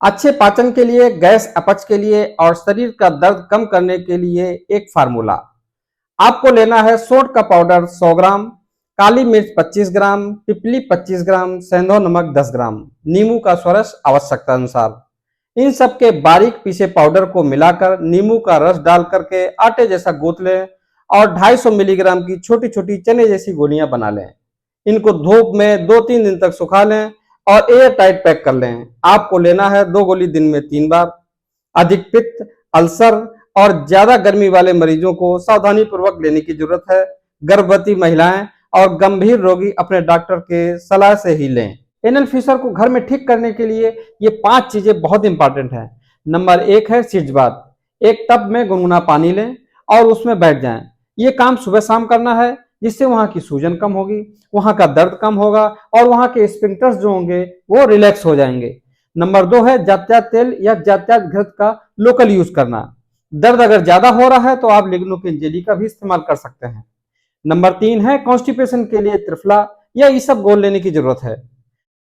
अच्छे पाचन के लिए, गैस अपच के लिए और शरीर का दर्द कम करने के लिए एक फार्मूला। आपको लेना है सोंठ का पाउडर 100 ग्राम, काली मिर्च 25 ग्राम, पिपली 25 ग्राम, सेंधो नमक 10 ग्राम, नींबू का स्वारस आवश्यकता अनुसार। इन सब के बारीक पीसे पाउडर को मिलाकर नींबू का रस डाल करके आटे जैसा गूंथ लें और 250 मिलीग्राम की छोटी छोटी चने जैसी गोलियां बना लें। इनको धूप में 2-3 दिन तक सुखा लें और एयर टाइट पैक कर लें। आपको लेना है 2 गोली दिन में 3 बार। अधिक पित्त, अल्सर और ज्यादा गर्मी वाले मरीजों को सावधानी पूर्वक लेने की जरूरत है। गर्भवती महिलाएं और गंभीर रोगी अपने डॉक्टर के सलाह से ही लें। एनल फिशर को घर में ठीक करने के लिए ये 5 चीजें बहुत इंपॉर्टेंट हैं। नंबर 1 है सिरजबात। एक टब में गुनगुना पानी लें और उसमें बैठ जाएं। ये काम सुबह शाम करना है, जिससे वहां की सूजन कम होगी, वहां का दर्द कम होगा और वहां के स्फिंक्टर्स जो होंगे वो रिलैक्स हो जाएंगे। नंबर 2 है जात्यात तेल या जात्यात घृत का लोकल यूज करना। दर्द अगर ज्यादा हो रहा है तो आप लिग्नोकिन जेली का भी इस्तेमाल कर सकते हैं। नंबर 3 है कॉन्स्टिपेशन के लिए त्रिफला या इसबगोल लेने की जरूरत है।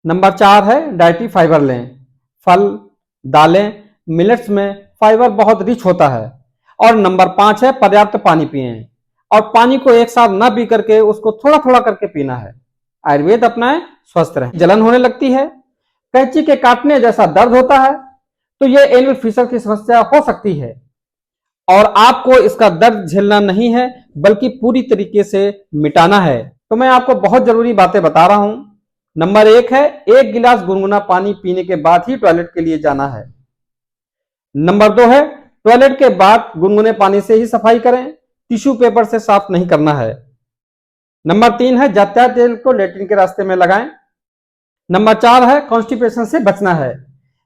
नंबर 4 है डाइटरी फाइबर लें। फल, दालें, मिलेट्स में फाइबर बहुत रिच होता है। और नंबर 5 है पर्याप्त पानी पिएं और पानी को एक साथ न पी करके उसको थोड़ा थोड़ा करके पीना है। आयुर्वेद अपनाएं, स्वस्थ रहें। जलन होने लगती है, कैंची के काटने जैसा दर्द होता है, तो यह एनल फिशर की समस्या हो सकती है और आपको इसका दर्द झेलना नहीं है बल्कि पूरी तरीके से मिटाना है। तो मैं आपको बहुत जरूरी बातें बता रहा हूं। नंबर 1 है 1 गिलास गुनगुना पानी पीने के बाद ही टॉयलेट के लिए जाना है। नंबर 2 है टॉयलेट के बाद गुनगुने पानी से ही सफाई करें, टिश्यू पेपर से साफ नहीं करना है। नंबर 3 है जात्यात तेल को लेट्रिन के रास्ते में लगाएं। नंबर 4 है कॉन्स्टिपेशन से बचना है।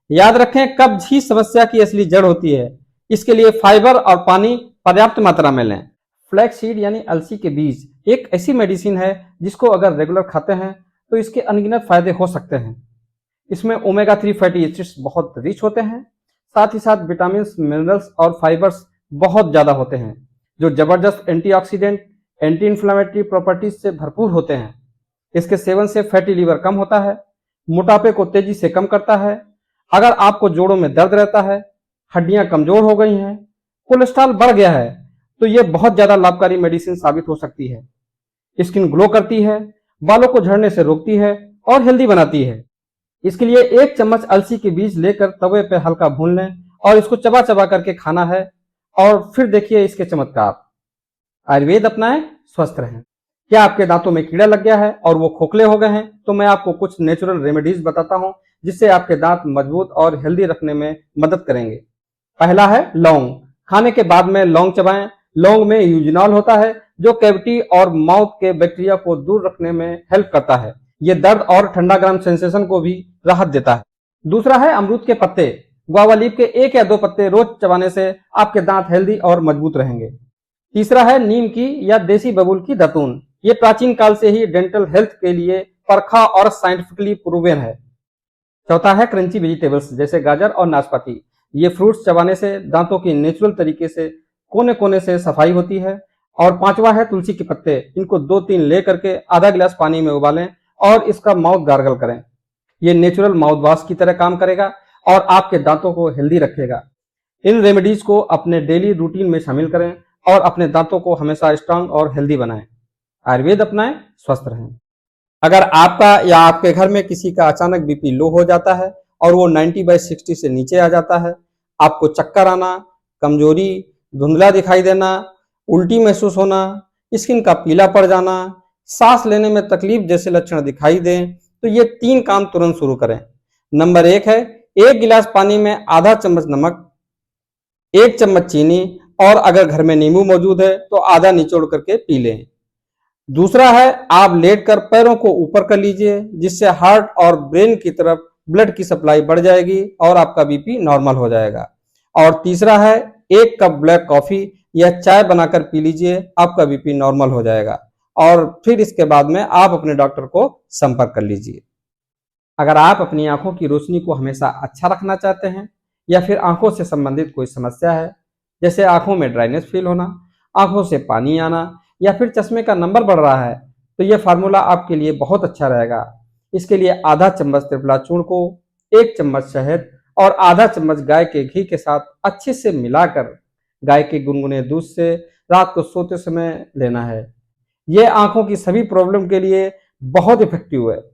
याद रखें, कब्ज ही समस्या की असली जड़ होती है। इसके लिए फाइबर और पानी पर्याप्त मात्रा में लें। फ्लैक्स सीड यानी अलसी के बीज एक ऐसी मेडिसिन है जिसको अगर रेगुलर खाते हैं तो इसके अनगिनत फायदे हो सकते हैं। इसमें ओमेगा 3 फैटी एसिड्स बहुत रिच होते हैं, साथ ही साथ विटामिन, मिनरल्स और फाइबर्स बहुत ज्यादा होते हैं जो जबरदस्त एंटीऑक्सीडेंट, एंटी इन्फ्लेमेटरी प्रॉपर्टीज से भरपूर होते हैं। इसके सेवन से फैटी लीवर कम होता है, मोटापे को तेजी से कम करता है। अगर आपको जोड़ों में दर्द रहता है, हड्डियां कमजोर हो गई हैं, कोलेस्ट्रॉल बढ़ गया है, तो यह बहुत ज्यादा लाभकारी मेडिसिन साबित हो सकती है। स्किन ग्लो करती है, बालों को झड़ने से रोकती है और हेल्दी बनाती है। इसके लिए 1 चम्मच अलसी के बीज लेकर तवे पे हल्का भून लें और इसको चबा चबा करके खाना है और फिर देखिए इसके चमत्कार। आयुर्वेद अपनाएं, स्वस्थ रहें। क्या आपके दांतों में कीड़ा लग गया है और वो खोखले हो गए हैं? तो मैं आपको कुछ नेचुरल रेमेडीज बताता हूं जिससे आपके दांत मजबूत और हेल्दी रखने में मदद करेंगे। पहला है लौंग। खाने के बाद में लौंग चबाएं। लौंग में यूजिनॉल होता है जो कैविटी और माउथ के बैक्टीरिया को दूर रखने में हेल्प करता है। ये दर्द और ठंडा गर्म सेंसेशन को भी राहत देता है। दूसरा है अमरूद के पत्ते। गुआवा लीफ के 1 या 2 पत्ते रोज चबाने से आपके दांत हेल्दी और मजबूत रहेंगे। तीसरा है नीम की या देसी बबूल की दातून। ये प्राचीन काल से ही डेंटल हेल्थ के लिए परखा और साइंटिफिकली प्रूवन है। चौथा है क्रंची वेजिटेबल्स जैसे गाजर और नाशपाती। ये फ्रूट्स चबाने से दांतों की नेचुरल तरीके से कोने कोने से सफाई होती है। और पांचवा है तुलसी के पत्ते। इनको 2-3 ले करके आधा गिलास पानी में उबालें और इसका माउथ गार्गल करें। ये नेचुरल माउथ वॉश की तरह काम करेगा और आपके दांतों को हेल्दी रखेगा। इन रेमेडीज को अपने डेली रूटीन में शामिल करें और अपने दांतों को हमेशा स्ट्रांग और हेल्दी बनाएं। आयुर्वेद अपनाएं, स्वस्थ रहें। अगर आपका या आपके घर में किसी का अचानक बीपी लो हो जाता है और वो 90/60 से नीचे आ जाता है, आपको चक्कर आना, कमजोरी, धुंधला दिखाई देना, उल्टी महसूस होना, स्किन का पीला पड़ जाना, सांस लेने में तकलीफ जैसे लक्षण दिखाई दें, तो ये 3 काम तुरंत शुरू करें। नंबर 1 है 1 गिलास पानी में आधा चम्मच नमक, 1 चम्मच चीनी और अगर घर में नींबू मौजूद है तो आधा निचोड़ करके पी लें। दूसरा है आप लेटकर पैरों को ऊपर कर लीजिए, जिससे हार्ट और ब्रेन की तरफ ब्लड की सप्लाई बढ़ जाएगी और आपका बीपी नॉर्मल हो जाएगा। और तीसरा है 1 कप ब्लैक कॉफी या चाय बनाकर पी लीजिए, आपका बीपी नॉर्मल हो जाएगा। और फिर इसके बाद में आप अपने डॉक्टर को संपर्क कर लीजिए। अगर आप अपनी आंखों की रोशनी को हमेशा अच्छा रखना चाहते हैं या फिर आंखों से संबंधित कोई समस्या है, जैसे आंखों में ड्राइनेस फील होना, आंखों से पानी आना या फिर चश्मे का नंबर बढ़ रहा है, तो यह फार्मूला आपके लिए बहुत अच्छा रहेगा। इसके लिए आधा चम्मच त्रिफला चूर्ण को 1 चम्मच शहद और आधा चम्मच गाय के घी के साथ अच्छे से मिलाकर गाय के गुनगुने दूध से रात को सोते समय लेना है। ये आंखों की सभी प्रॉब्लम के लिए बहुत इफेक्टिव है।